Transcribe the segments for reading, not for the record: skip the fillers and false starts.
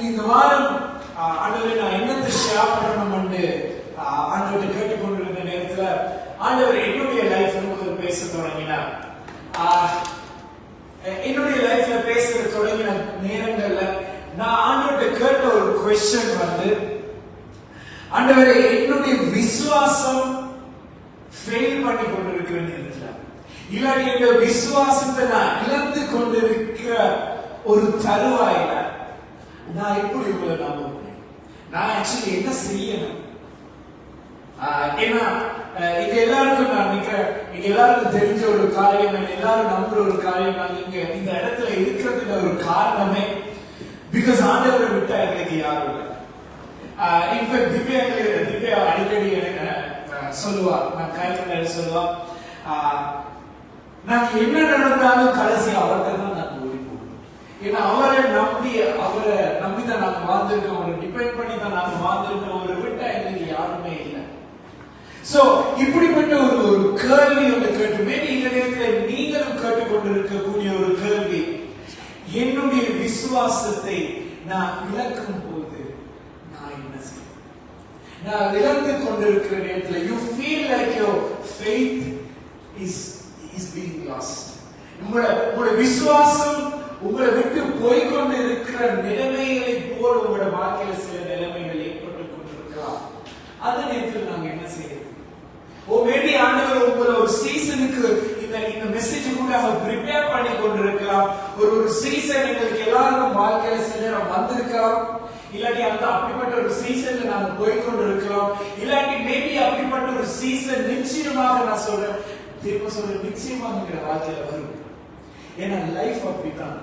இந்த வாரம் ஆண்டவரை நான் என்னத்தை ஷேர் பண்ணணும்னு ஆண்டவரை கேட்டுக்கொண்டிருந்த நேரத்தில் ஆண்டவர் என்னுடைய லைஃப்ல முதல் பேச தொடங்கினார். என்னுடைய லைஃப்ல பேச தொடங்கின நேரங்கள்ல நான் ஆண்டவர்கிட்ட கேட்ட ஒரு क्वेश्चन வந்து, ஆண்டவரே என்னுடைய விசுவாசம் ஃபெயில் பண்ணி கொண்டிருக்கிற நேரத்தில், இல்லாட்டி எங்க விசுவாசத்தை நான் இழந்து கொண்டிருக்கிற ஒரு தருவாயில நான் எப்படி உங்களை நம்ப முடியும்? நான் ஆக்சுவலி என்ன செய்யணும்? ஏன்னா இங்க எல்லாருக்கும் நான் நினைக்கிறேன், இங்க எல்லாருக்கும் தெரிஞ்ச ஒரு காரியம், எல்லாரும் நம்புற ஒரு காரியம், நான் இங்க இந்த இடத்துல இருக்கிறதுல ஒரு காரணமே பிகாஸ் ஆண்டவரை விட்டா எங்களுக்கு யாரும் இல்லை. இன்ஃபேக்ட் திவ்யா அடிக்கடி சொல்லுவா, நான் காய்கறி சொல்லுவா, நாங்க என்ன நடந்தாலும் கடைசி அவர்கிட்ட தான் நாங்க ஓடி போகணும். ஏன்னா அவரை நம்பிதான் நாங்க வாழ்ந்திருக்கோம், அவரை டிபெண்ட் பண்ணி தான் நாங்க வாழ்ந்திருக்கோம். அவரை விட்டா எங்களுக்கு யாருமே இல்லை. சோ இப்படிப்பட்ட ஒரு கேள்வி ஒன்று கேட்டு, மேபி இந்த நேரத்தில் நீங்களும் கேட்டுக்கொண்டிருக்கக்கூடிய ஒரு கேள்வி, என்னுடைய விசுவாசத்தை நான் இழக்கும் போது நான் என்ன செய்ய? நான் இழந்து கொண்டிருக்கிற நேரத்தில் you feel like your faith is being lost. உங்களுடைய விசுவாசம் உங்களை விட்டு போய்கொண்டு இருக்கிற நிலைமைகளை போல் உங்களுடைய வாழ்க்கையில சில நிலைமைகள் ஏற்பட்டு கொண்டிருக்கலாம். அந்த நேரத்தில் நாங்க என்ன செய்யறது? மேபி ஆண்டவர் உங்களை ஒரு சீசனுக்கு இந்த மெசேஜ் கூட அவர் ப்ரிப்பேர் பண்ணி கொண்டிருக்கலாம். ஒரு சீசன் எங்களுக்கு எல்லாருக்கும் வாழ்க்கையில சில நேரம் வந்திருக்கலாம், இல்லாட்டி அப்படிப்பட்ட ஒரு சீசன்ல நாங்க போய்கொண்டிருக்கலாம், இல்லாட்டி மேபி அப்படிப்பட்ட ஒரு சீசன் நிச்சயமாக நான் சொல்றேன், திரும்ப சொல்றேன், நிச்சயமாக வாழ்க்கையில வரும். ஏன்னா லைஃப் அப்படித்தான்.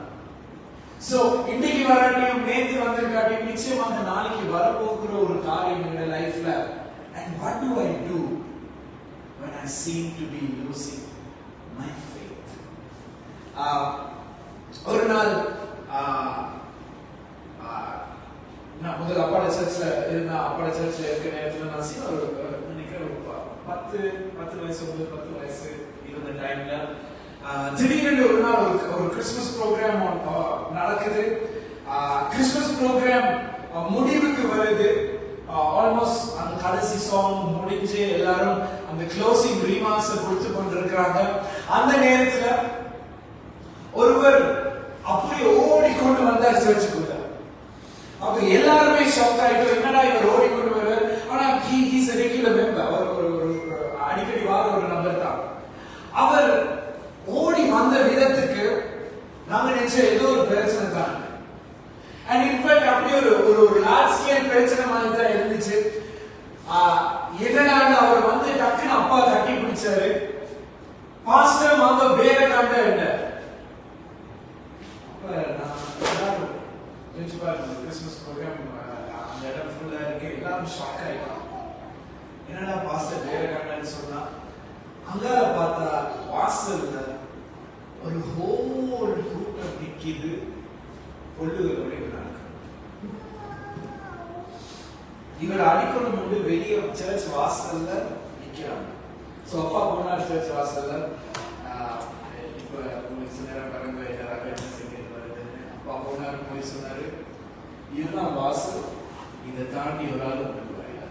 சோ இன்னைக்கு வராட்டியும் நேற்று வந்திருக்காட்டியும் நிச்சயமாக நாளைக்கு வரப்போகிற ஒரு காரியம் என்னோட லைஃப்ல. And what do I do when I seem to be losing my faith? ஒரு நாள் நான் முதல் அப்பாட சர்ச்ல இருந்தா, அப்பாட சர்ச்ல இருக்க நேரத்துல நான் நினைக்கிறேன் 10 வயசு 10 வயசு இருந்த டைம்ல திடீரென்று ஒரு நாள் ஒரு கிறிஸ்துமஸ் ப்ரோக்ராம் நடக்குது. கிறிஸ்துமஸ் ப்ரோக்ராம் முடிவுக்கு வருது. ஆல்மோஸ்ட் அந்த கடைசி சாங் முடிஞ்சு எல்லாரும் அந்த க்ளோசிங் ரீமார்க்ஸ் கொடுத்து கொண்டிருக்கிறாங்க. அந்த நேரத்துல ஒருவர் அப்படியே ஓடிக்கொண்டு வந்தார் சர்ச்சுக்குள்ள. அப்ப எல்லாருமே ஷாக் ஆயிட்டு, என்னடா இவர் ஓடிக்கொண்டு வருவார்? ஆனா he is a regular member, ஒரு அடிக்கடி வர ஒரு நபர் தான். அவர் ஓடி வந்த விதத்துக்கு நாங்க நினைச்ச ஏதோ ஒரு பிரச்சனை தான். And in fact அப்படியே ஒரு லார்ஜ் ஸ்கேல் பிரச்சனை மாதிரி தான் இருந்துச்சு. என்னடா அவர் வந்து டக்குன்னு அப்பா கட்டி பிடிச்சாரு, பாஸ்டர் வாங்க வேற கண்ட என்ன. அப்ப நான் நினைச்சு பாருங்க, கிறிஸ்துமஸ் ப்ரோக்ராம் அந்த இடம் ஃபுல்லா இருக்கு, எல்லாரும் ஷாக் ஆயிட்டாங்க. என்னடா பாஸ்டர் வேற கண்டன்னு சொன்னா, அங்கால பார்த்தா வாசல்ல ஒரு ஹோல் கூட்டம் நிக்குது, பொல்லுகளோட இவர் அடிக்கணும் வந்து வெளியே சர்ச் வாசல்ல நிக்கிறாங்க. சோ அப்பா போனார் சர்ச் வாசல்ல. இப்ப உங்களுக்கு சில நேரம் பாருங்க எல்லாரும் என்ன செய்யறது வருதுன்னு. அப்பா போனாரு, போய் சொன்னாரு, இதுதான் வாசல், இதை தாண்டி ஒரு ஆள் உங்களுக்கு வரையில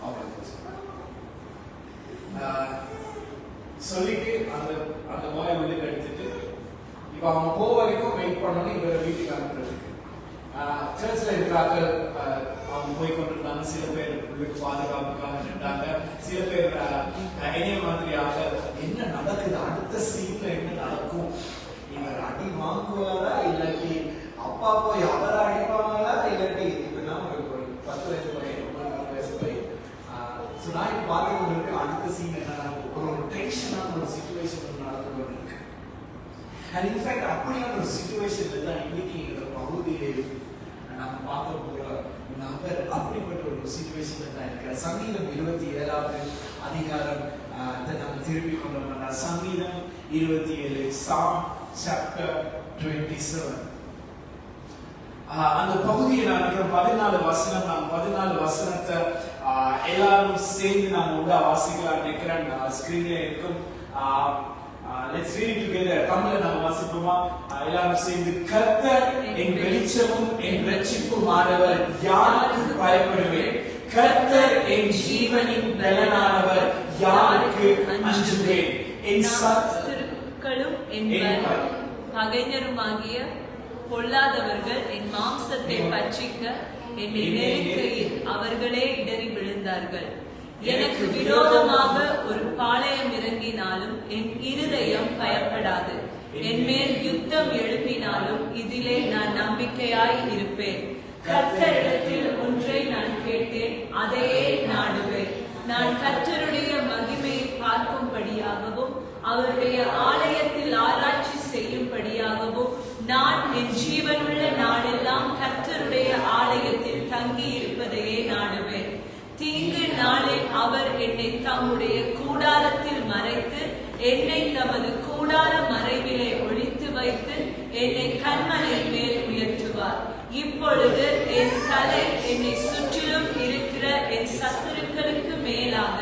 அவங்க சொல்லிட்டு அந்த வாய் உள்ளே எடுத்துட்டு இப்ப அவங்க போக வரைக்கும் வெயிட் பண்ணணும் இவரை வீட்டுக்கு அனுப்புறதுக்கு. சர்ச்ல இருக்கிறாங்க, அவங்க போய் கொண்டிருந்தாங்க. சில பேர் உள்ளுக்கு பாதுகாப்புக்காக நின்றாங்க, சில பேர் என்னைய மாதிரியாக என்ன நடக்குது, அடுத்த சீட்ல என்ன நடக்கும், இவர் அடி வாங்குவாரா இல்லாட்டி அப்பா போய் அவரை அடிப்பாங்களா, இல்லாட்டி இப்ப ஒரு 10 வயசு பையன் 9 வயசு பையன். நான் இப்ப பார்த்து கொண்டு இருக்கு அடுத்த சீன் என்ன நடக்கும், ஒரு டென்ஷனான ஒரு சிச்சுவேஷன் நடந்து கொண்டு இருக்கு. And in fact அப்படியான ஒரு சிச்சுவேஷன்ல தான் இன்னைக்கு எங்க பகுதியிலே நாம பார்க்க போற நபர் அப்படிப்பட்ட ஒரு சிச்சுவேஷன்ல தான் இருக்கிற. சங்கீதம் 27வது அதிகாரம் நம்ம திருப்பி கொண்டோம்னா, சங்கீதம் 27 Psalm chapter 27 அந்த பகுதியை நான் நினைக்கிறேன் 14 வசனம். நாம் 14 வசனத்தை எல்லாரும் சேர்ந்து நாம் உண்டா வாசிக்கலாம் நினைக்கிறேன். ஸ்கிரீன்ல இருக்கும். let's read it together. தமிழ்ல நாம வாசிப்போமா? எல்லாரும் சேர்ந்து கர்த்தர் என் வெளிச்சமும் என் இரட்சிப்புமானவர், யாருக்கு பயப்படுவேன்? கர்த்தர் என் ஜீவனின் பலனானவர், யாருக்கு அஞ்சுவேன்? என் சத்துருக்களும் என் பகைஞருமாகிய பொல்லாதவர்கள் என் மாம்சத்தை பட்சிக்க என்னை நெருக்கையில் அவர்களே இடறி விழுந்தார்கள். எனக்கு விரோதமாக ஒரு பாளையம் இறங்கினாலும் என் இருதயம் பயப்படாது. என் மேல் யுத்தம் எழுப்பினாலும் இதிலே நான் நம்பிக்கையாய் இருப்பேன். கர்த்தரிடத்தில் ஒன்றை நான் கேட்டேன், அதையே நாடுவேன். நான் கர்த்தருடைய மகிமையை பார்க்கும்படியாகவும் அவருடைய ஆலயத்தில் ஆராய்ச்சி செய்யும்படியாகவும் நான் என் ஜீவனுள்ள நாளெல்லாம் கர்த்தருடைய ஆலயத்தில் தங்கி இருப்பதையே நாடுவேன். தீங்கு நாளில் அவர் என்னை தம்முடைய கூடாரத்தில் மறைத்து என்னை தமது கூடார மறைவிலே ஒளித்து வைத்து என்னை கண்மலை மேல் உயர்த்துவார். இப்பொழுது என் தலை என்னை சுற்றிலும் இருக்கிற என் சத்துருக்களுக்கு மேலாக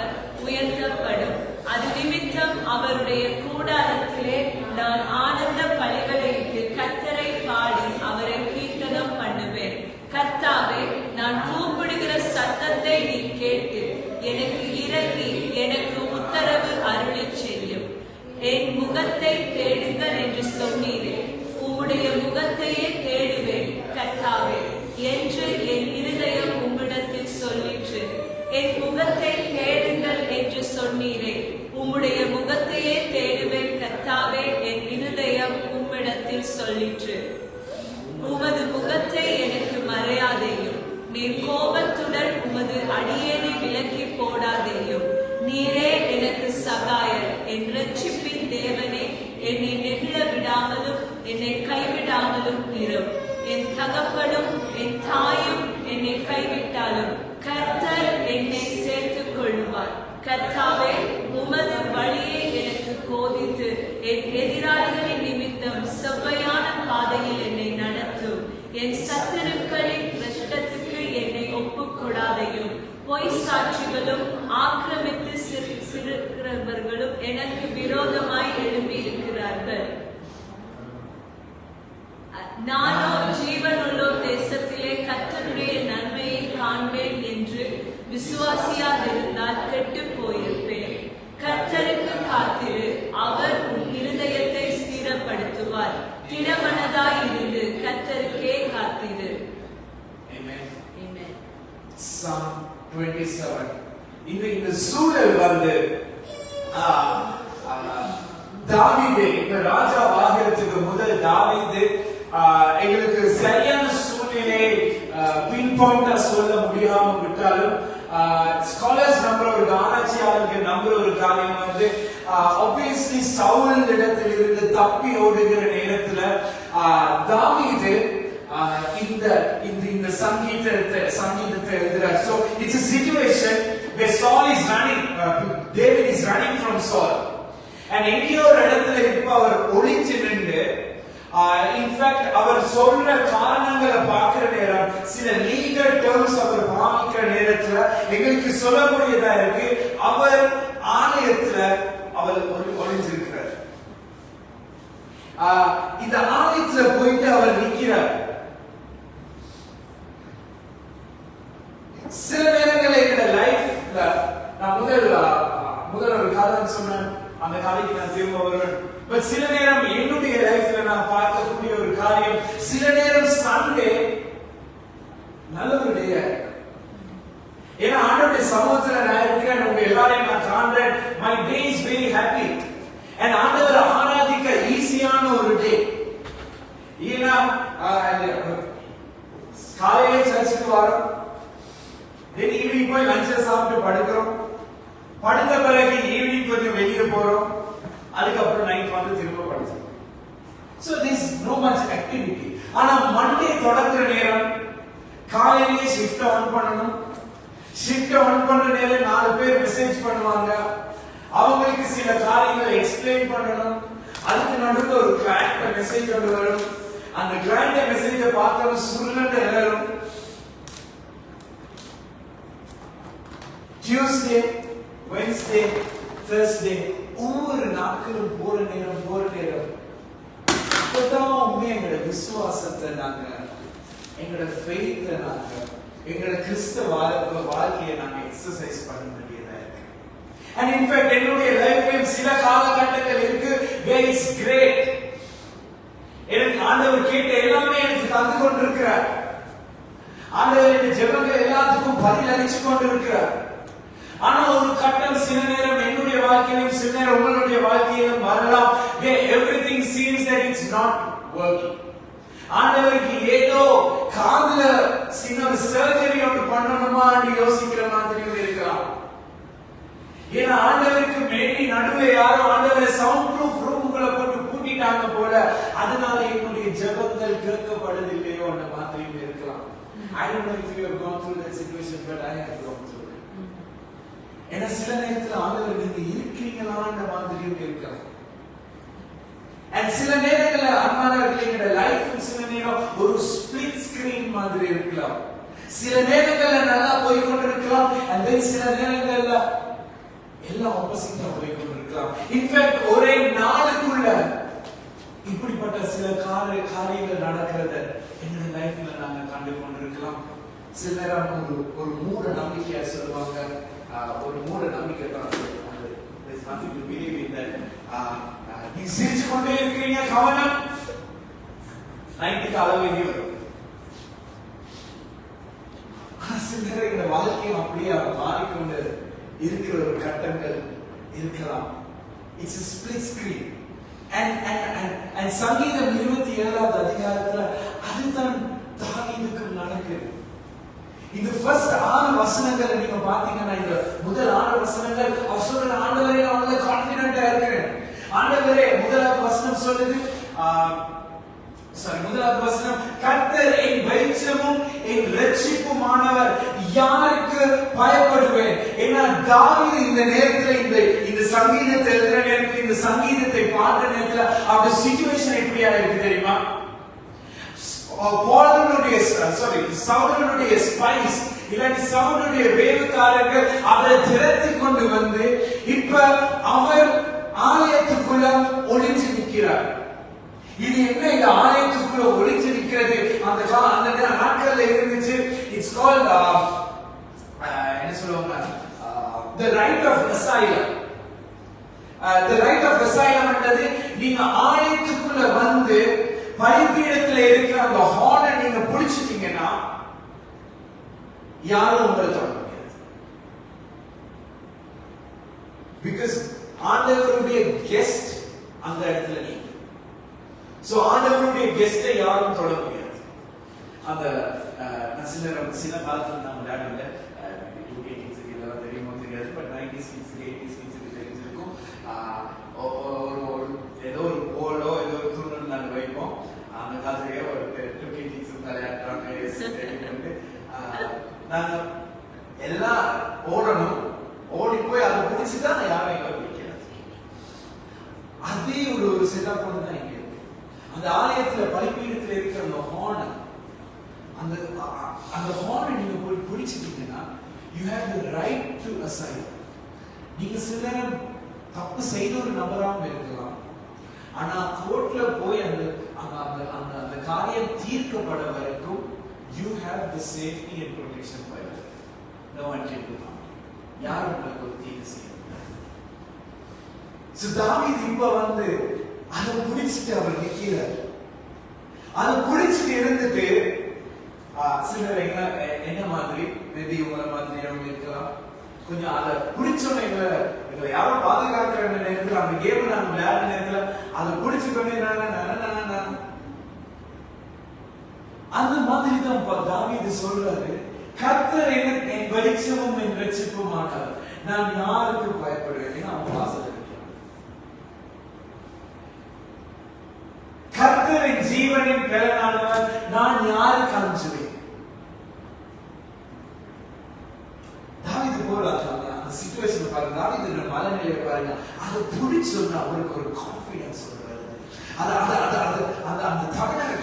உயர்த்தப்படும். அது நிமித்தம் அவருடைய கூடாரத்திலே நான் ஆனந்த பலிகளிட்டு கர்த்தரை பாடி அவரை கீர்த்தனம் பண்ணுவேன். கர்த்தாவே, நான் கூப்பிடுகிற சத்தத்தை நீ கேட்டு எனக்கு இறங்கி எனக்கு உத்தரவு அருளிச் செய்யும். என் முகத்தை தேடுங்கள் என்று சொன்னீரே, உம்முடைய முகத்தையே தேடுவேன் கர்த்தாவே என்று என் இருதயம் உம்மிடத்தில் சொல்லிற்று. என் முகத்தை தேடுங்கள் என்று சொன்னீரே, உம்முடைய முகத்தையே தேடுவேன் கர்த்தாவே என் இருதயம் உம்மிடத்தில் சொல்லிற்று. உமது முகத்தை எனக்கு மறையாதேயும், நீர் கோபத்துடன் உமது அடியேனை விலக்கி போடாதேயும். நீரே எனக்கு சகாயர், என் இரட்சிப்பின் தேவனே, என்னை நெகிழ விடாமலும் என்னை கைவிடாமலும் இரும். என் தகப்பனும் என் தாயும் என்னை கைவிட்டாலும் கர்த்தர் என்னை சேர்த்துக் கொள்வார். கர்த்தாவே, உமது வழியை எனக்கு போதித்து என் எதிராளிகளின் நிமித்தம் செவ்வையான பாதையில் என்னை நடத்தும். என் சத்துருக்களின் நஷ்டத்துக்கு என்னை ஒப்புக்கொடாதையும். பொய் சாட்சிகளும் ஆக்கிரமித்து சிறுகிறவர்களும் எனக்கு விரோதமாய் எழும்பி இருக்கிறார்கள். நானோ ஜீவனுள்ளோர் தேசத்திலே கர்த்தருடைய நன்மையை காண்பேன் என்று விசுவாசியாதிருந்தால் கெட்டு போயிருப்பேன். கர்த்தருக்கு காத்திரு, அவர் உன் இருதயத்தை ஸ்திரப்படுத்துவார். திடமனதாய் இருந்து கர்த்தருக்கே காத்திரு. Amen. Amen. Psalm 27. இந்த சூழல் வந்து தாவீது இப்ப ராஜா ஆகிறதுக்கு முதல் தாவீது எங்களுக்கு சரியான சூழ்நிலை பின் பாயிண்டா சொல்ல முடியாம விட்டாலும் ஸ்காலர்ஸ் நம்புற ஒரு ஆராய்ச்சியாளர்கள் நம்புற ஒரு காரியம் வந்து ஆப்வியஸ்லி சவுல் இடத்தில் இருந்து தப்பி ஓடுகிற நேரத்துல தாவீது இந்த சங்கீதத்தை எழுதுறார். So it's a situation where Saul is running, David is running from Saul. And எங்கேயோ ஒரு இடத்துல இப்ப அவர் ஒளிச்சு நின்று இன்ஃபேக்ட் அவர் சொல்ற காரணங்களை பார்க்கிற நேரம் சில லீகல் டேர்ம்ஸ் அவர் பாவிக்கிற நேரத்துல எங்களுக்கு சொல்லக்கூடியதா இருக்கு. அவர் ஆலயத்துல அவர் ஒளிஞ்சிருக்கிறார். இந்த ஆலயத்துல போயிட்டு அவர் நிற்கிறார். சில நேரங்களில் எங்க லைஃப்ல நான் முதல் ஒரு காரணம் சொன்னேன், அந்த கதைக்கு நான் திரும்ப வருவேன். பட் சில நேரம் என்னுடைய லைஃப்ல நான் பார்க்கக்கூடிய ஒரு காரியம், சில நேரம் சண்டே நல்ல ஒரு டேயா இருக்கு. ஏன்னா ஆண்டவருடைய சமூகத்துல நான் இருக்கிறேன், உங்க எல்லாரையும் நான் காண்றேன். My day is very happy. And ஆண்டவரை ஆராதிக்க ஈஸியான ஒரு டே. ஏன்னா காலையிலே சர்ச்சுக்கு வரோம், தென் ஈவினிங் போய் லஞ்சை சாப்பிட்டு படுக்கிறோம். படுத்த பிறகு ஈவினிங் கொஞ்சம் வெளியே போறோம், அதுக்கப்புறம் நைட் வந்து திரும்ப படிச்சோம். So there is no much activity. ஆனா மண்டே தொடங்குற நேரம் காலையிலே ஷிஃப்ட் ஆன் பண்ணணும். ஷிஃப்ட் ஆன் பண்ற நேரம் 4 பேர் மெசேஜ் பண்ணுவாங்க, அவங்களுக்கு சில காரியங்களை எக்ஸ்பிளைன் பண்ணணும். அதுக்கு நடுவுல ஒரு கிளையண்ட் மெசேஜ் கொண்டு வரும். அந்த கிளையண்ட் மெசேஜை பார்த்தோம் சுருளண்டு எழுதும். டியூஸ்டே, வெட்னஸ்டே, தர்ஸ்டே ஒவ்வொரு நாட்கள் நாட்களும் போற நேரம் அப்பதான் உண்மையா எங்களோட விசுவாசத்தை நாங்க, எங்களோட ஃபெய்த்தை நாங்க, எங்களோட கிறிஸ்தவ வாழ்க்கையை நாங்க எக்ஸசைஸ் பண்ண வேண்டியதா இருக்கு. And in fact என்னுடைய லைஃப்ல சில காலகட்டங்கள் இருக்கு where it's great. எனக்கு ஆண்டவர் கேட்ட எல்லாமே எனக்கு தந்து கொண்டிருக்கிறார். ஆண்டவர் இந்த ஜெபங்கள் எல்லாத்துக்கும் பதில் அளிச்சு கொண்டிருக்கிறார். ஆனா ஒரு கட்டம் சில நேரம் என்னுடைய வாழ்க்கையிலும் சில நேரம் உங்களுடைய வாழ்க்கையிலும் வரலாம் where everything seems that it's not working. ஆண்டவருக்கு ஏதோ காதுல சின்ன சர்ஜரி ஒன்று பண்ணணுமான்னு யோசிக்கிற மாதிரியும் இருக்கலாம். ஏன்னா ஆண்டவருக்கு மேபி நடுவே யாரோ ஆண்டவரை சவுண்ட் ப்ரூஃப் ரூம்களை போட்டு பூட்டிட்டாங்க போல, அதனால என்னுடைய ஜெபங்கள் கேட்கப்படுதில்லையோ அந்த மாதிரியும் இருக்கலாம். I don't know if you have gone through that situation, but I have gone through it. ஏன்னா சில நேரத்தில் ஆண்டவர் நீங்க இருக்கிறீங்களான்ற மாதிரியும் இருக்கலாம். And சில நேரங்கள்ல அன்பானவர்களே லைஃப் சில நேரம் ஒரு ஸ்பிளிட் ஸ்கிரீன் மாதிரி இருக்கலாம். சில நேரங்கள்ல நல்லா போய் கொண்டிருக்கலாம், and then சில நேரங்கள்ல எல்லாம் ஆப்போசிட்டா போய் கொண்டிருக்கலாம். இன்ஃபேக்ட் ஒரே நாளுக்குள்ள இப்படிப்பட்ட சில காரியங்கள் நடக்கிறது என்னுடைய லைஃப்ல நாங்க கண்டு கொண்டிருக்கலாம். சில நேரம் ஒரு மூட நம்பிக்கையா சொல்லுவாங்க, ஒரு மூட நம்பிக்கை தான். There's nothing to believe in that. நீ சிரிச்சு கொண்டே இருக்கிறீங்க, கவனம் நைட்டுக்கு அளவு வரும். சில நேரம் வாழ்க்கையும் அப்படியே மாறிக்கொண்டு இருக்கிற ஒரு கட்டங்கள் இருக்கலாம். It's a split screen. And சங்கீதம் 27வது அதிகாரத்துல அதுதான் தாவீதுக்கு நடக்குது. இந்த ஃபர்ஸ்ட் 6 வசனங்களை நீங்க பாத்தீங்கன்னா, இந்த முதல் 6 வசனங்கள் அவர் சொல்ற ஆண்டவரே நான் உங்களை கான்ஃபிடென்ட்டா இருக்கிறேன். ஆண்டவரே முதலாவது வசனம் சொல்லுது, முதலாவது வசனம், கர்த்தர் என் வெளிச்சமும் என் இரட்சிப்புமானவர், யாருக்கு பயப்படுவேன்? ஏன்னா தாவீது இந்த நேரத்துல இந்த சங்கீதத்தை எழுதுற நேரத்துல, இந்த சங்கீதத்தை பாடுற நேரத்துல அவருடைய சிச்சுவேஷன் எப்படியா இருக்கு தெரியுமா? சவுலுடைய ஸ்பைஸ் இல்லாட்டி சவுலுடைய வேவுக்காரர்கள் அவரை திரட்டி கொண்டு வந்து இப்ப அவர் ஆலயத்துக்குள்ள ஒளிஞ்சு நிற்கிறார். இது என்ன, இந்த ஆலயத்துக்குள்ள ஒளிஞ்சு நிற்கிறது அந்த நாட்கள்ல இருந்துச்சு. இட்ஸ் கால்ட் என்ன சொல்லுவாங்க, the right of asylum. the right of asylum என்றது நீங்க ஆலயத்துக்குள்ள வந்து பலிபீடத்துல இருக்கிற அந்த ஹார்னை நீங்க பிடிச்சிட்டீங்கன்னா யாரும் உங்களை தொட முடியாது. பிகாஸ் ஆண்டவருடைய கெஸ்ட் அந்த இடத்துல நீங்க. சோ ஆண்டவருடைய கெஸ்டை யாரும் தொட முடியாது. அந்த சில காலத்துல நம்ம விளையாடல, இதெல்லாம் தெரியுமோ தெரியாது, but 90s kids 80s kids தெரிஞ்சிருக்கும். ஏதோ ஒரு போலோ ஏதோ ஒரு தூணல் நாங்கள் வைப்போம். அந்த காலத்திலேயே ஒரு 2 கிட்ஸ் விளையாடுறாங்க. நாங்க எல்லாம் ஓடணும், ஓடி போய் அதை பிடிச்சுதான் யாரும் எங்களை பிடிக்கிறது. அதே ஒரு செட்டப் ஒன்று தான் இங்க இருக்கு. அந்த ஆலயத்துல பலிபீடத்துல இருக்கிற அந்த ஹார்ன், அந்த ஹார்னை நீங்க போய் பிடிச்சிட்டீங்கன்னா you have the right to asylum. நீங்க சில நேரம் தப்பு செய்த ஒரு நபராக இருக்கலாம், ஆனா கோர்ட்ல போய் அந்த காரியம் தீர்க்கப்பட வரைக்கும் you have the safety and protection for your life. No one can do harm. யாரும் உங்களுக்கு ஒரு தீங்கு செய்ய முடியாது. சோ தாவீது இப்ப வந்து அதை பிடிச்சிட்டு அவர் நிற்கிறார். அதை பிடிச்சிட்டு இருந்துட்டு சிலர் என்ன மாதிரி மேபி உங்களை மாதிரி இருக்கலாம், கொஞ்சம் அதை பிடிச்சோன்னு எங்களை யாரும் பாதுகாக்கிற நேரத்தில் அந்த கேம் நாங்கள் விளையாடுற நேரத்தில் அதை பிடிச்சுக்கொண்டு அந்த மாதிரி தான் தாவீது சொல்றாரு, கர்த்தர் என் வெளிச்சமும் என் இரட்சிப்புமானவர், நான் யாருக்கு பயப்படுவேன்? அவன் வாசல் இருக்கிறான். கர்த்தர் என் ஜீவனின் பலனானவர், நான் யாருக்கு அஞ்சுவேன்? தாவீது போறாங்க அந்த சிச்சுவேஷன் பாருங்க, தாவீது மனநிலையை பாருங்க. அதை பிடிச்சோன்னா அவருக்கு ஒரு கான்ஃபிடன்ஸ் வருது. அந்த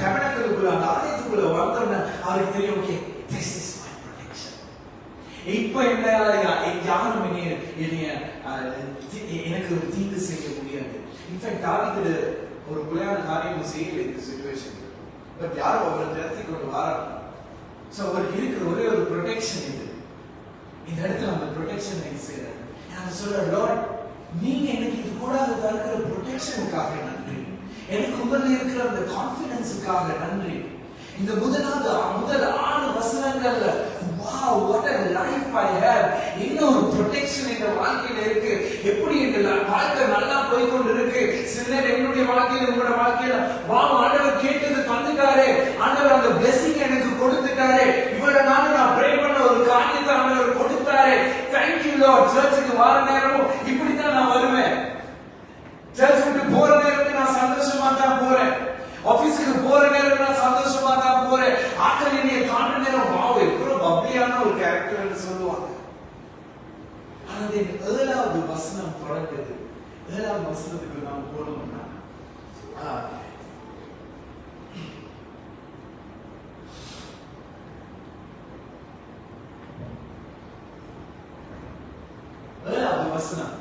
டெபனக்கிள்குள்ள அந்த ஆலயத்துக்குள்ள வந்தோம்னா அவருக்கு தெரியும், okay this is my protection. இப்போ என்ன யாரும் எனக்கு ஒரு தீங்கு செய்ய முடியாது. இன்ஃபேக்ட் தாவீது ஒரு புலையான காரியம் செய்யல இந்த சிச்சுவேஷன். பட் யாரும் அவரை திரட்டி கொண்டு வராங்க. சோ அவருக்கு இருக்கிற ஒரே ஒரு ப்ரொடெக்ஷன் இது. இந்த இடத்துல அந்த ப்ரொடெக்ஷன் நீங்க செய்யறாரு. நான் சொல்றேன், லார்ட் நீங்க எனக்கு இது கூட தருகிற ப்ரொடெக்ஷனுக்காக நன்றி. எனக்கு உங்களில் இருக்கிற அந்த கான்ஃபிடன்ஸுக்காக நன்றி. இந்த முதல் 6 வசனங்கள்ல wow what a life I have, இன்னொரு ப்ரொடெக்ஷன் இந்த வாழ்க்கையில இருக்கு. எப்படி இந்த வாழ்க்கை நல்லா போய் கொண்டு இருக்கு. சிலர் என்னுடைய வாழ்க்கையில உங்களோட வாழ்க்கையில ஆண்டவர் கேட்டது தந்துட்டாரு, ஆண்டவர் அந்த blessing எனக்கு கொடுத்துட்டாரு, இவ்வளவு நாள் நான் ப்ரே பண்ண ஒரு காரியத்தை ஆண்டவர் கொடுத்தாரு. thank you Lord. சர்ச்சுக்கு வர நேரமும் இப்படித்தான் நான் வருவேன். சர்ச்சுக்கு போற நேரத்துல நான் சந்தோஷமா தான் போறேன். ஆபீஸ்க்கு போற நேரம் நான் சந்தோஷமா தான் போறேன். ஆட்கள் என்னைய காண்ற நேரம் வாவ் எவ்வளவு பப்ளியான ஒரு கேரக்டர்னு சொல்லுவாங்க. ஆனா இந்த 7வது வசனம் தொடங்குது. 7வது வசனத்துக்கு நாம் போனோம்னா வசனம்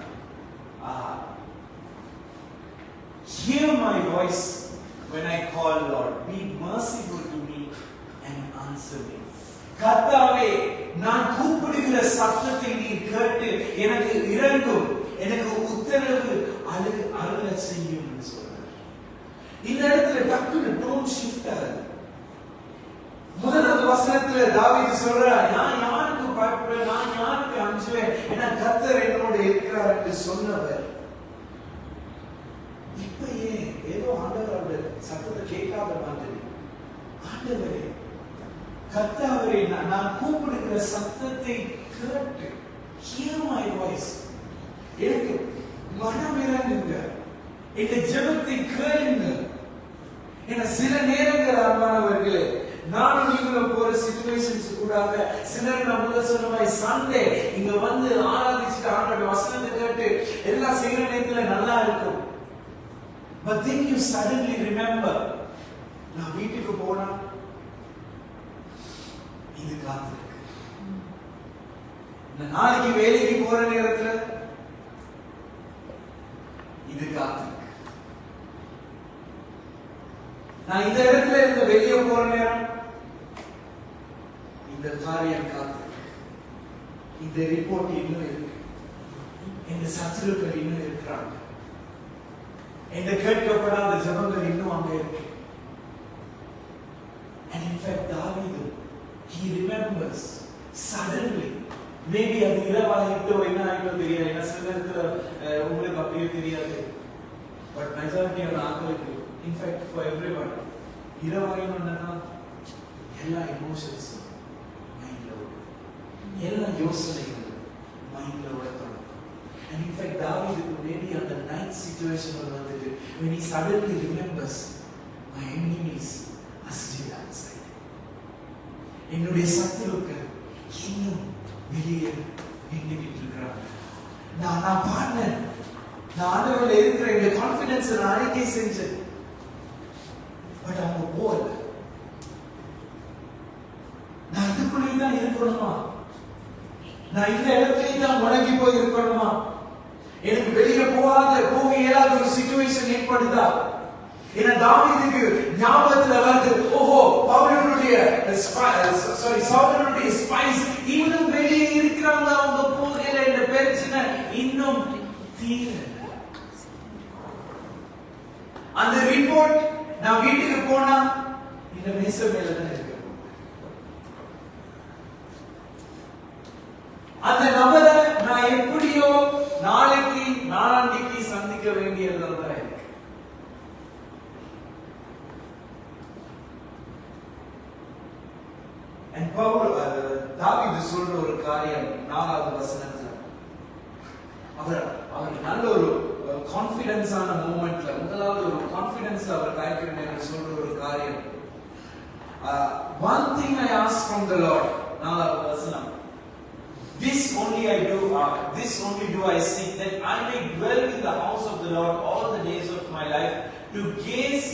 hear my voice when I call, Lord, be merciful to me and answer me. கர்த்தாவே நான் கூப்பிடுகிற சத்தத்தை நீர் கேட்டு எனக்கு இரங்கும், எனக்கு உத்தரவு அருள செய்யும் என்று சொல்றார். இந்த இடத்துல டக்குனு டோன் ஷிஃப்ட் ஆகுது. முதலாவது வசனத்துல தாவீது சொல்றார், நான் யாருக்கு பயப்படுவேன், நான் யாருக்கு அஞ்சுவேன், ஏன்னா கர்த்தர் என்னோட இருக்கிறார் என்று சொன்னவர். இப்பயே ஏதோ ஆண்டவரோட சத்தத்தை கேட்காத மாதிரி, ஆண்டவரே கர்த்தாவே நான் கூப்பிடுகிற சத்தத்தை கேட்டு hear my voice, எனக்கு மனம் இறங்குங்க, இந்த ஜெபத்தை கேளுங்க. ஏன்னா சில நேரங்கள் அன்பானவர்களே நானும் நீங்களும் போற சிச்சுவேஷன்ஸ் கூடாக சிலர் நம்ம சொன்ன மாதிரி சண்டே இங்க வந்து ஆராதிச்சுட்டு ஆண்டோட வசனத்தை கேட்டு எல்லாம் செய்யற நேரத்துல நல்லா இருக்கும். But then you suddenly remember, நான் வீட்டுக்கு போனா இது காத்திருக்கு, நான் நாளைக்கு வேலைக்கு போற நேரத்துல இது காத்திருக்கு, நான் இந்த இடத்துல இருந்து வெளியே போற நேரம் இந்த காரியம் காத்திருக்கு, இந்த ரிப்போர்ட் இன்னும் இருக்கு, இந்த சத்துருக்கள் இன்னும் இருக்கிறாங்க, இந்த கேட்கப்படாத ஜெபங்கள் இன்னும் அங்க இருக்கு. And in fact David, he remembers suddenly, maybe அது இரவாயிட்டோ என்ன ஆயிட்டோ தெரியாது, என்ன சில நேரத்துல உங்களுக்கு அப்படியே தெரியாது, பட் மெஜாரிட்டி ஆஃப் ஆட்களுக்கு, in fact for everyone, இரவாயினோன்னா எல்லா எமோஷன்ஸும் மைண்ட்ல வரும், எல்லா யோசனைகளும் மைண்ட்ல வரும். And in fact David maybe on the night situation vandhathu, when he suddenly remembers, my enemies are still outside, என்னுடைய சத்துருக்கள் இன்னும் வெளியே நின்றுகிட்டு இருக்கிறாங்க. நான் பாடினேன், நான் ஆண்டவர்ல இருக்கிற இந்த கான்ஃபிடன்ஸ் நான் அறிக்கை செஞ்சேன், பட் அவங்க போல நான் இதுக்குள்ளேயே தான் இருக்கணுமா, நான் இந்த இடத்துலயே தான் முடங்கி போய் இருக்கணுமா, எனக்கு வெளியே போக இயலாத ஒரு சிச்சுவேஷன் ஏற்படுதா? ஏன்னா தாவீதுக்கு ஞாபகத்துல வருது, ஓஹோ பவுலுடைய சவுலுடைய ஸ்பைஸ் இன்னும் வெளியே இருக்கிறாங்க, அவங்க போகல, இந்த பிரச்சனை இன்னும் தீரல. அந்த ரிப்போர்ட் நான் வீட்டுக்கு போனா இந்த மேச மேல தான் இருக்கு. அந்த நபரை நான் எப்படியோ நாளைக்கு நாளான்னைக்கு சந்திக்க வேண்டியதுதான் இருக்கு. And Paul தாவீது சொல்ற ஒரு காரியம் 4வது வசனத்துல, அவர் நல்ல ஒரு கான்ஃபிடன்ஸான மூமெண்ட்ல, முதலாவது ஒரு கான்ஃபிடன்ஸ்ல அவர் காய்க்கிறேன் சொல்ற ஒரு காரியம், one thing I ask from the Lord, 4வது வசனம், this only do I seek, that I may dwell in the house of the Lord all the days of my life, to gaze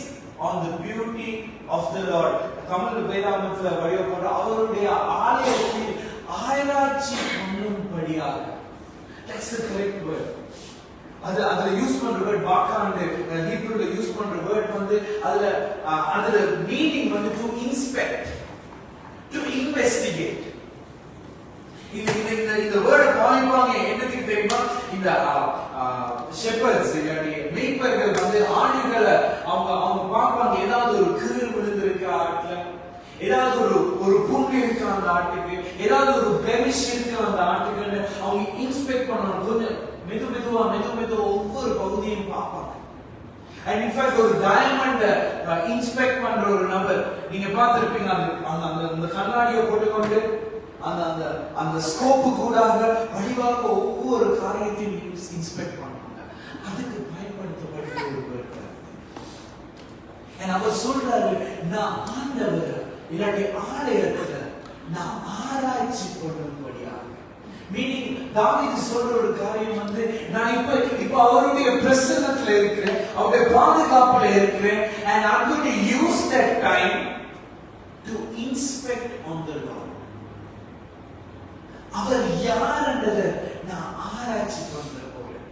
on the beauty of the Lord. Tamil வேதாகமத்துல வழியப்பட்ட அவருடைய ஆலயத்தில் ஆராய்ச்சி பண்ணும்படியாக. That's the correct word. அதுல use பண்ற word பாக்காண்டு ஹீப்ரூல use பண்ற word வந்து அதுல meaning வந்து to inspect, to investigate. இந்த வேர்ட் பாய்வாங்க என்னத்துக்கு தெரியுமா? இந்த ஷெப்பர்ட்ஸ் இல்லாட்டி மேய்ப்பர்கள் வந்து ஆடுகளை அவங்க பார்ப்பாங்க, ஏதாவது ஒரு கீறு விழுந்திருக்கு ஆட்டுல, ஏதாவது ஒரு புண்ணு இருக்கு அந்த ஆட்டுக்கு, ஏதாவது ஒரு பிளெமிஷ் இருக்கு அந்த ஆட்டுக்குன்னு அவங்க இன்ஸ்பெக்ட் பண்ணணும். கொஞ்சம் மெதுவா ஒவ்வொரு பகுதியும் பார்ப்பாங்க. And in fact ஒரு டயமண்ட் இன்ஸ்பெக்ட் பண்ற ஒரு நபர் நீங்க பார்த்திருப்பீங்க. அந்த கண்ணாடியை போட்டுக்கொண்டு அந்த ஸ்கோப்பு கூடாக வடிவாக ஒவ்வொரு காரியத்தையும் இன்ஸ்பெக்ட் பண்ணுவாங்க. அதுக்கு பயன்படுத்தப்பட்ட ஒரு வேர்ட். அவர் சொல்றாரு, நான் ஆண்டவர் இல்லாட்டி ஆலயத்துல நான் ஆராய்ச்சி பண்ணும்படியாக. மீனிங் தாவீது சொல்ற ஒரு காரியம் வந்து, நான் இப்ப அவருடைய பிரசன்னத்துல இருக்கிறேன், அவருடைய பாதுகாப்புல இருக்கிறேன், and I'm going to use that time to inspect on the Lord. அவர் யாருன்றதை நான் ஆராய்ச்சி பண்ண போறேன்,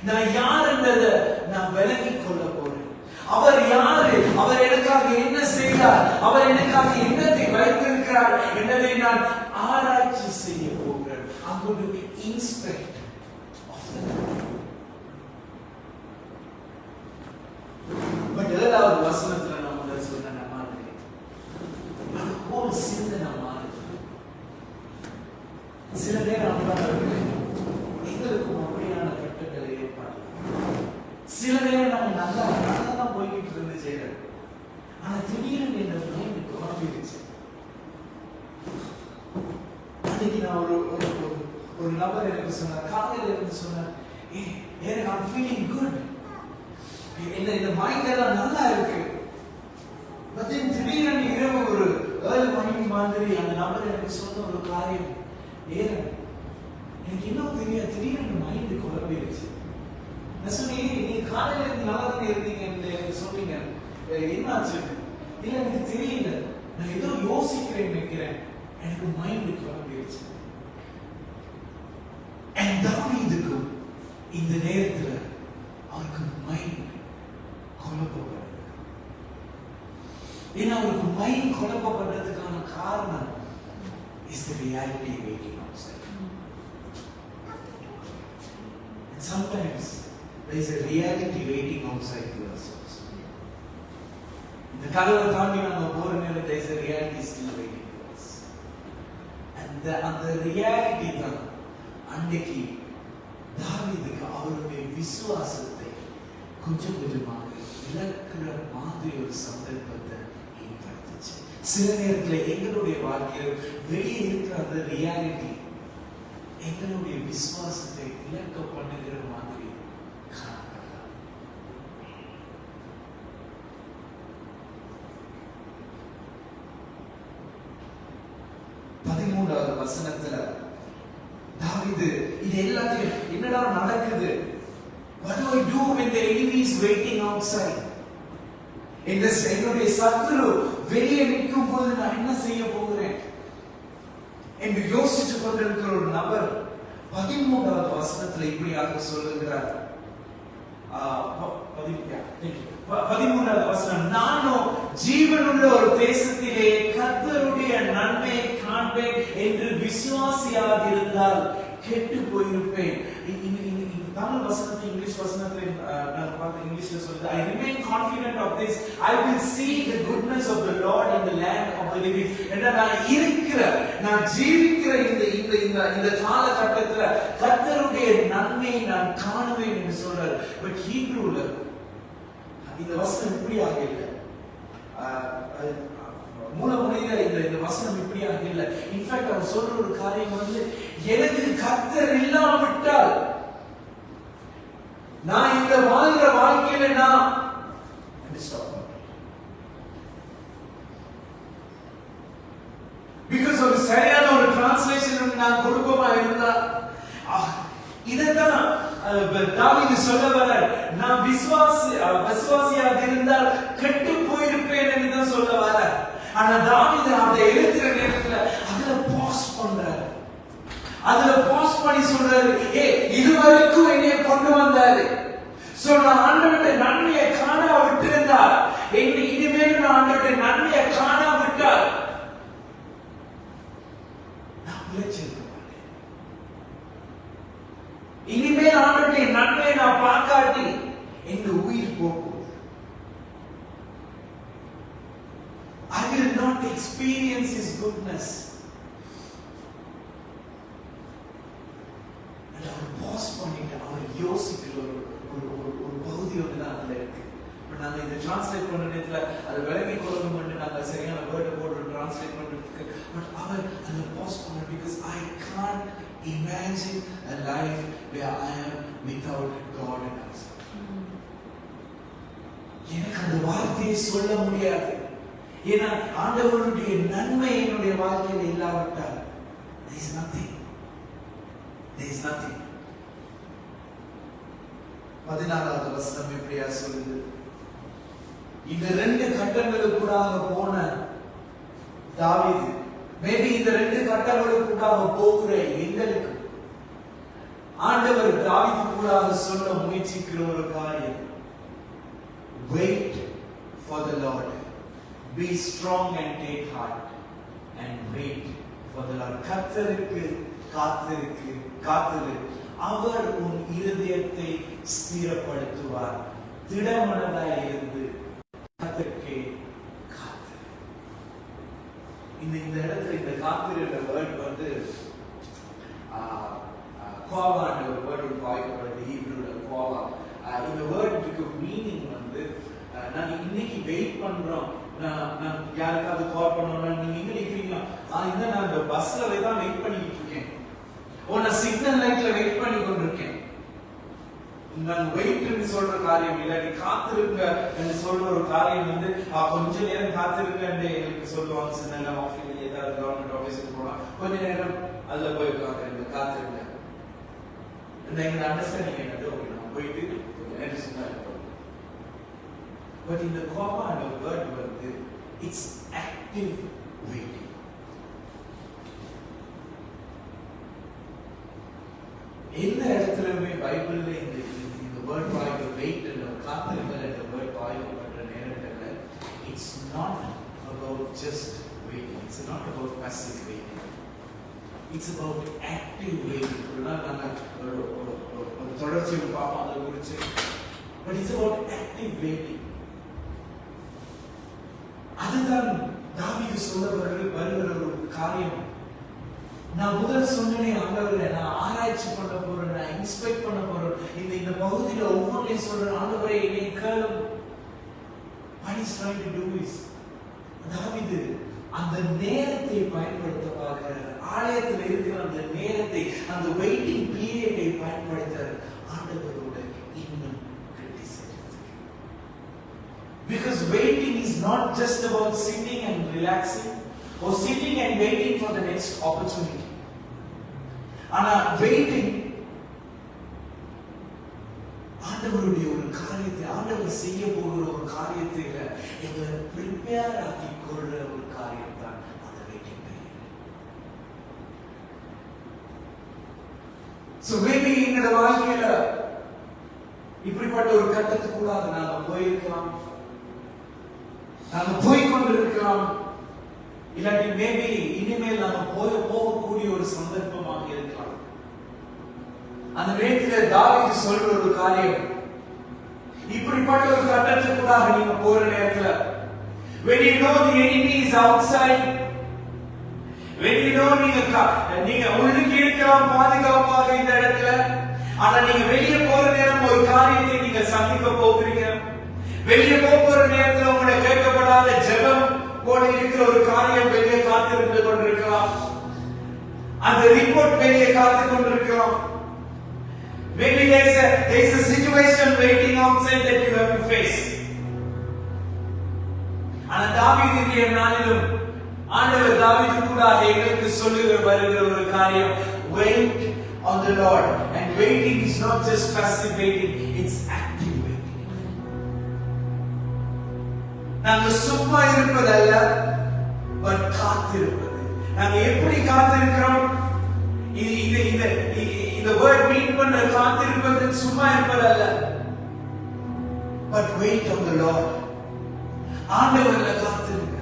நான் யாருன்றதை நான் விளங்கிக் கொள்ள போறேன். அவர் யாரு, அவர் எனக்காக என்ன செய்தார், அவர் எனக்காக என்னத்தை வைத்திருக்கிறார் என்பதை நான் ஆராய்ச்சி செய்ய போகிறேன். I'm going to inspect of the Lord. But ஏழாவது வசனத்துல நம்ம சொன்ன மாதிரி அது போல் சிந்தனை மாறுது. சில நேரம் எங்களுக்கும் அப்படியான கட்டுகளை ஏற்பாடு. சில நேரம் நாங்க நல்லா தான் போய்கிட்டு இருந்து செய்யறோம், ஆனா திடீர்னு என்ற மைண்ட் குழம்பிடுச்சு. அன்னைக்கு நான் ஒரு நபர் எனக்கு சொன்னார், காலையில இருந்து சொன்னார், I'm feeling good, இந்த மைண்ட் எல்லாம் நல்லா இருக்கு. பட் திடீர்னு இரவு ஒரு 7 மணி மாதிரி அந்த நபர் எனக்கு சொன்ன ஒரு காரியம், எனக்கு இன்னும் தெரியாது, திடீர்னு மைண்ட் குழம்பிடுச்சு. நான் சொன்னேன், நீங்க காலையில இருந்து நல்லா தானே இருந்தீங்க சொன்னீங்க, என்னாச்சு? இல்ல எனக்கு தெரியல, நான் ஏதோ யோசிக்கிறேன் நினைக்கிறேன், எனக்கு மைண்ட் குழம்பிடுச்சு. தாவீதுக்கும் இந்த நேரத்துல அவருக்கு மைண்ட் குழப்பப்படுது. ஏன்னா அவருக்கு மைண்ட் குழப்பப்படுறதுக்கான காரணம் is the reality waiting outside. And sometimes there is a reality waiting outside for us also. இந்த கதவை தாண்டி நம்ம போற நேரம் there is a reality still waiting for us. And அந்த reality தான் அன்னைக்கு தாவீதுக்கு அவருடைய விசுவாசத்தை கொஞ்சம் கொஞ்சமாக இழக்கிற மாதிரி ஒரு சந்தர்ப்பத்தை ஏற்படுத்துச்சு. சில நேரத்தில் எங்களுடைய வாழ்க்கையில் வெளியே இருக்கிற அந்த ரியாலிட்டி எங்களுடைய விசுவாசத்தை இழக்க பண்ணுகிற மாதிரி காணப்படலாம். பதிமூன்றாவது வசனத்துல தாவீது இது எல்லாத்தையும் என்னடா நடக்குது, what do I do when the enemy is waiting outside? என்னுடைய சத்துரு வெளியே நிற்கும் போது நான் என்ன செய்ய போகிறேன் என்று யோசிச்சு கொண்டிருக்கிற ஒரு நபர் 13வது வசனத்துல இப்படியாக சொல்லுகிறார். 13வது வசனம், நானும் ஜீவனுள்ள ஒரு தேசத்திலே கர்த்தருடைய நன்மையை காண்பேன் என்று விசுவாசியாக இருந்தால் கெட்டு போயிருப்பேன். தமிழ் வசனத்தை இங்கிலீஷ் வசனத்தை நான் பார்த்து இங்கிலீஷ்ல சொல்லுது, I remain confident of this, I will see the goodness of the Lord in the land of the living. என்ற நான் ஜீவிக்கிற இந்த காலகட்டத்துல கர்த்தருடைய நன்மையை நான் காணுவேன் என்று சொல்றார். பட் ஹீப்ரூல இந்த வசனம் இப்படியாக இல்லை, மூலமொழியில இந்த வசனம் இப்படியாக இல்லை. இன்ஃபேக்ட் அவர் சொல்ற ஒரு காரியம் வந்து, எனக்கு கர்த்தர் இல்லாவிட்டால் நான் இந்த வாழ்கிற வாழ்க்கையில நான் பிகாஸ் ஒரு சரியான ஒரு டிரான்ஸ்லேஷன் நான் கொடுப்பமா இருந்தா இதைத்தான் தாவீது சொல்ல வர, நான் விசுவாசியாக இருந்தால் கெட்டு போயிருப்பேன் என்று தான் சொல்ல வர. ஆனா தாவீது அந்த எழுத்துற நேரத்துல அதுல பாஸ் பண்றாரு. அதுல பாஸ் பண்ணி சொல்றாரு, இதுவரைக்கும் என்னை கொண்டு வந்தாரு. சோ நான் ஆண்டவருடைய நன்மையை காண விட்டிருந்தால், இனிமேல் நான் ஆண்டவருடைய நன்மையை காண விட்டால் நான் பிழைச்சிருக்க மாட்டேன். இனிமேல் ஆண்டவருடைய நன்மையை நான் பார்க்காட்டி எங்க உயிர் போகும். I will not experience His goodness. And அவர் பாஸ் பண்ணிட்டு அவர் யோசிக்கிற ஒரு பகுதி ஒன்று தான் அதுல இருக்கு. பட் நாங்கள் இதை டிரான்ஸ்லேட் பண்ற நேரத்தில் அதை விளங்கி கொள்ளணும், நாங்கள் சரியான வேர்டை போட்டு டிரான்ஸ்லேட் பண்றதுக்கு. பட் அவர் அதை பாஸ் பண்ண, because I can't imagine a life where I am without God in us. எனக்கு அந்த வார்த்தையை சொல்ல முடியாது. ஏன்னா ஆண்டவருடைய நன்மை என்னுடைய வாழ்க்கையில் இல்லாவிட்டால் there is nothing. 14வது வசனம் இப்படியா சொல்லுது, இந்த 2 கட்டங்களுக்குள்ளாக போன தாவீது, மேபி இந்த 2 கட்டங்களுக்குள்ளாக போகிற எங்களுக்கு ஆண்டவர் தாவீதுக்குள்ளாக சொல்ல முயற்சிக்கிற ஒரு காரியம், wait for the Lord. Be strong and take heart and wait for the Lord. கர்த்தருக்கு காத்திரு, அவர் உன் இருதயத்தை ஸ்திரப்படுத்துவார். திடமனதாய் இருந்து கர்த்தருக்கு காத்திரு. இந்த இடத்துல இந்த காத்திருக்கிற வேர்ட் வந்து கோவான்ற ஒரு வேர்டு வாய்க்கப்படுது, ஹீப்ரூல கோவா. இந்த வேர்டுக்கு மீனிங் வந்து நாங்க இன்னைக்கு வெயிட் பண்றோம், நான் யாருக்காவது கால் பண்ணோம்னா நீங்க எங்க நிக்கிறீங்களா, இந்த நான் இந்த பஸ்ல தான் வெயிட் பண்ணிட்டு இருக்கேன், நான் சிக்னல் லைட்ல வெயிட் பண்ணி கொண்டிருக்கேன். நான் வெயிட் சொல்ற காரியம் இல்ல, நீ காத்திருங்க என்று சொல்ற ஒரு காரியம் வந்து கொஞ்ச நேரம் காத்திருங்க என்று எங்களுக்கு சொல்லுவாங்க. சின்ன ஆஃபீஸ் ஏதாவது கவர்மெண்ட் ஆஃபீஸுக்கு போனா கொஞ்ச நேரம் அதுல போய் காத்திருங்க. எங்க அண்டர்ஸ்டாண்டிங் என்னது, நான் போயிட்டு நேரம் சொன்னா இருக்கும். But in the comma and the word வந்து it's active waiting. எந்த இடத்துலயுமே பைபிள்ல இந்த வேர்ட் வாய்க்கு வெயிட் and காத்திருங்கள் என்ற வேர்ட் வாய்க்கப்படுற நேரத்துல it's not about just waiting. It's not about passive waiting. It's about active waiting. நாங்க ஒரு தொடர்ச்சியை பார்ப்போம் அதை குறித்து. But it's about active waiting. அதுதான் தாவீது சொல்ல வருகிற ஒரு காரியம். நான் முதல் சொன்னேனே, ஆண்டவரே நான் ஆராய்ச்சி பண்ண போறேன், நான் இன்ஸ்பெக்ட் பண்ண போறேன், இந்த பகுதியில ஒவ்வொன்றையும் சொல்றேன், ஆண்டவரே என்னை கேளும். What he's trying to do is, தாவீது அந்த நேரத்தை பயன்படுத்த பார்க்கிறார். ஆலயத்தில் இருக்கிற அந்த நேரத்தை, அந்த வெயிட்டிங் பீரியடை பயன்படுத்த ஆண்டவரோட இன்னும் கட்டி சேர்த்து. Because waiting is not just about sitting and relaxing or sitting and waiting for the next opportunity. ஆனா waiting ஆண்டவருடைய ஒரு காரியத்தை, ஆண்டவர் செய்ய போகிற ஒரு காரியத்தை எங்களை ப்ரிப்பேர் ஆக்கி கொள்ற ஒரு காரியம் தான் அந்த வெயிட்டிங் பீரியட். So maybe எங்களோட வாழ்க்கையில இப்படிப்பட்ட ஒரு கட்டத்துக்குள்ளாக நாங்க போயிருக்கலாம், நாங்க போய்கொண்டிருக்கலாம், இல்லாட்டி மேபி இனிமேல் நாங்க போகக்கூடிய ஒரு சந்தர்ப்பமாக இருக்கலாம். அந்த நேரத்தில் தாவீது சொல்ற ஒரு காரியம், இப்படிப்பட்ட ஒரு கட்டத்துக்குள்ளாக நீங்க போற நேரத்துல, when you know the enemy is outside, when you know நீங்க உள்ளுக்கு இருக்கலாம் பாதுகாப்பாக இந்த இடத்துல, ஆனா நீங்க வெளியே போற நேரம் ஒரு காரியத்தை நீங்க சந்திக்க போகிறீங்க. வெளியே போற நேரத்தில் உங்களை கேட்கப்படாத ஜெபம் போல இருக்கிற ஒரு காரியம் வெளியே காத்திருந்து கொண்டிருக்கலாம், அந்த ரிப்போர்ட் வெளியே காத்து கொண்டிருக்கலாம். Maybe there's a situation waiting outside that you have to face. ஆனா தாவீதுடைய நாளிலும் ஆண்டவர் தாவீது கூட எங்களுக்கு சொல்லுகிற வருகிற ஒரு காரியம், wait on the Lord. And waiting is not just passive waiting, it's active waiting. நாங்க சும்மா இருப்பதல்ல, பட் காத்திருப்பது. நாங்க எப்படி காத்திருக்கிறோம்? இந்த வேர்ட் மீன் பண்ற காத்திருப்பது சும்மா இருப்பதல்ல. But wait on the Lord. ஆண்டவர்ல காத்திருங்க.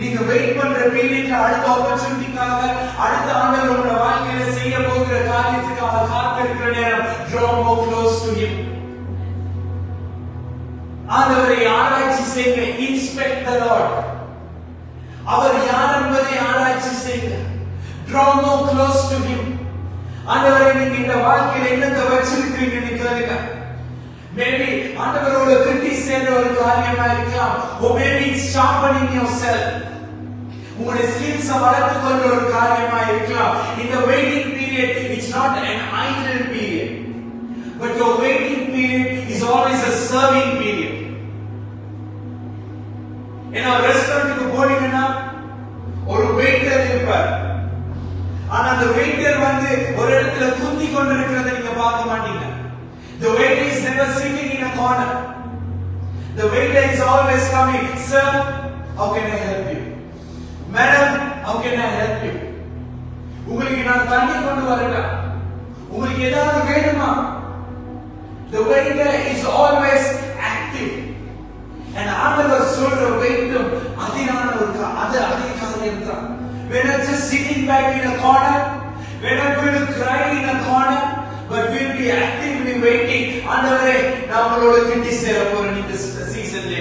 நீங்க வெயிட் பண்ற பீரியட்ல அடுத்த ஆப்பர்ச்சுனிட்டிக்காக, அடுத்த ஆண்டவர் உங்க வாழ்க்கையில செய்ய போகிற காரியத்துக்காக காத்திருக்கிற நேரம், draw more close to him. ஆண்டவரை ஆராய்ச்சி செய்யுங்க. Inspect the Lord. அவர் யார் என்பதை ஆராய்ச்சி செய்யுங்க. Draw more close to him. ஆண்டவரை நீங்க இந்த வாழ்க்கையில என்னத்தை வச்சிருக்கீங்கன்னு கேளுங்க. Maybe ஆண்டவரோட கிட்டி சேர்ந்த ஒரு காரியமா இருக்கலாம். Or maybe it's sharpening yourself. உங்களுடைய skills வளர்த்துக் கொள்ற ஒரு காரியமா இருக்கலாம். In the waiting period, it's not an idle period, but your waiting period is always a serving period. ஏன்னா ரெஸ்டாரண்ட்டுக்கு போனீங்கன்னா ஒரு வெயிட்டர் இருப்பார். ஆனா அந்த வெயிட்டர் வந்து ஒரு இடத்துல குந்தி கொண்டிருக்கிறத நீங்க பார்க்க மாட்டீங்க. The waiter is never sitting in a corner. The waiter is always coming. Sir, how can I help you? Madam, how can I help you? உங்களுக்கு நான் தண்ணி கொண்டு வரட்டா? உங்களுக்கு ஏதாவது வேணுமா? The waiter is always active. And ஆண்டவர் சொல்ற வெயிட்டும் அதிகான ஒரு அதே காரியம் தான். We're not just sitting back in a corner. We're not going to cry in a corner. But we'll be actively waiting. ஆண்டவரே, நான் உங்களோட கிட்டி சேர போறேன் இந்த சீசன்ல.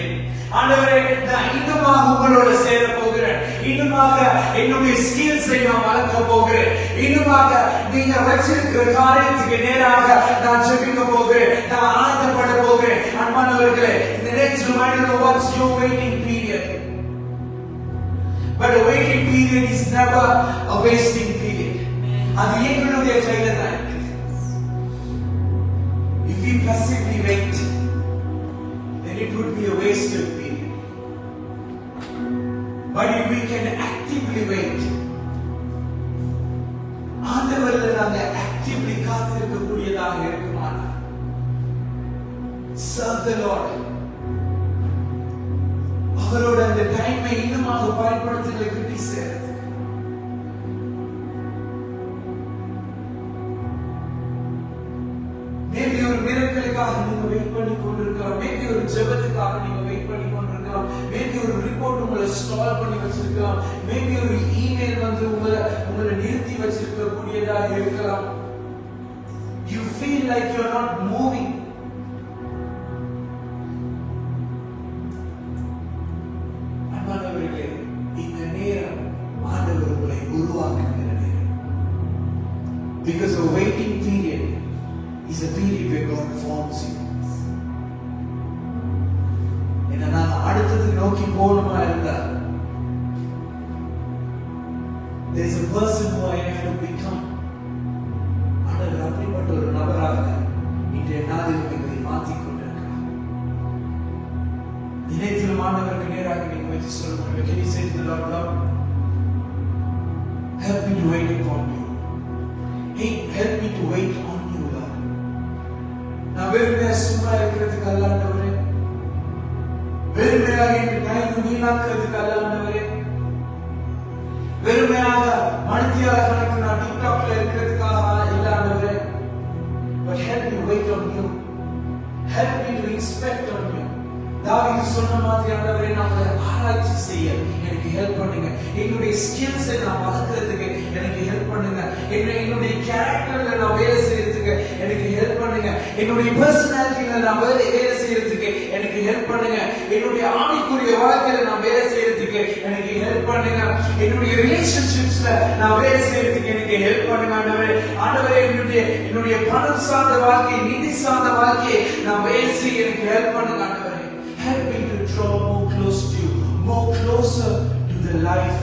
ஆண்டவரே, நான் இன்னுமாக உங்களோட சேர போகிறேன். இன்னுமாக என்னுடைய ஸ்கில்ஸை நான் வளர்க்க போகிறேன். இன்னுமாக நீங்க வச்சிருக்கிற காரியத்துக்கு நேராக நான் ஜெபிக்க போகிறேன். நான் ஆனந்தப்பட போகிறேன். அன்பானவர்களே, இந்த next reminder of what's your waiting period. But a waiting period is never a wasting period. அது எங்களுடைய கையில தான் இருக்கு. If we passively wait, then it would be a wasted period. But if we can actively wait, ஆண்டவர்ல நாங்க actively காத்திருக்கக்கூடியதாக இருக்குமானால், serve the Lord. அவரோட அந்த டைமை இன்னுமாக பயன்படுத்துகிற கிட்டி சேருது. மேபி ஒரு மிரக்கலுக்காக நீங்க வெயிட் பண்ணி கொண்டிருக்கலாம். மேபி ஒரு ஜெபத்துக்காக நீங்க வெயிட் பண்ணி கொண்டிருக்கலாம். மேபி ஒரு ரிப்போர்ட் உங்களை ஸ்டால் பண்ணி வச்சிருக்கலாம். மேபி ஒரு இமெயில் வந்து உங்களை நிறுத்தி வச்சிருக்க கூடியதாக இருக்கலாம். You feel like you're not moving. அன்பானவர்களே, இந்த நேரம் ஆண்டவர் உங்களை உருவாக்குகிற நேரம். Because a waiting period is a period where God forms you. ஏன்னா நாங்க அடுத்ததுக்கு நோக்கி போகணுமா இருந்தா, there is a person who I have to become. ஆண்டவர் அப்படிப்பட்ட ஒரு நபராக இன்றைய நாளில் எங்களை மாற்றிக் கொண்டிருக்கிறார். தினத்திலும் ஆண்டவருக்கு நேராக நீங்க வச்சு சொல்ல முடியும். Can you say to the Lord, Lord, help me to wait upon you. Hey, help me to wait on you, Lord. நான் வெறுமையா சும்மா இருக்கிறதுக்கு அல்ல ஆண்டவரே. வெறுமையாக இந்த டைம் வீணாக்குறதுக்கு அல்ல ஆண்டவரே. வெறுமையாக மணித்தியால கணக்கு நான் டிக்டாக்ல இருக்கிறதுக்காக இல்ல ஆண்டவரே. But help me wait on you. Help me to inspect on you. தாவீது சொன்ன மாதிரி ஆண்டவரே, நான் உங்களை ஆராய்ச்சி செய்ய எனக்கு ஹெல்ப் பண்ணுங்க. என்னுடைய ஸ்கில்ஸை நான் வளர்க்கறதுக்கு எனக்கு ஹெல்ப் பண்ணுங்க. என்னுடைய கேரக்டர்ல நான் வேலை செய்யறதுக்கு எனக்கு ஹெல்ப் பண்ணுங்க. என்னுடைய பர்சனாலிட்டியில நான் வேலை செய்யறதுக்கு எனக்கு ஹெல்ப் பண்ணுங்க. என்னுடைய ஆவிக்குரிய வாழ்க்கையில நான் வேலை செய்யறதுக்கு எனக்கு ஹெல்ப் பண்ணுங்க. என்னுடைய ரிலேஷன்ஷிப்ஸ்ல நான் வேலை செய்யறதுக்கு எனக்கு ஹெல்ப் பண்ணுங்க ஆண்டவரே. ஆண்டவரே, என்னுடைய பணம் சார்ந்த வாழ்க்கை, நிதி சார்ந்த வாழ்க்கையை நான் வேலை செய்ய எனக்கு ஹெல்ப் பண்ணுங்க ஆண்டவரே. Help me to draw more close to you, more closer to the life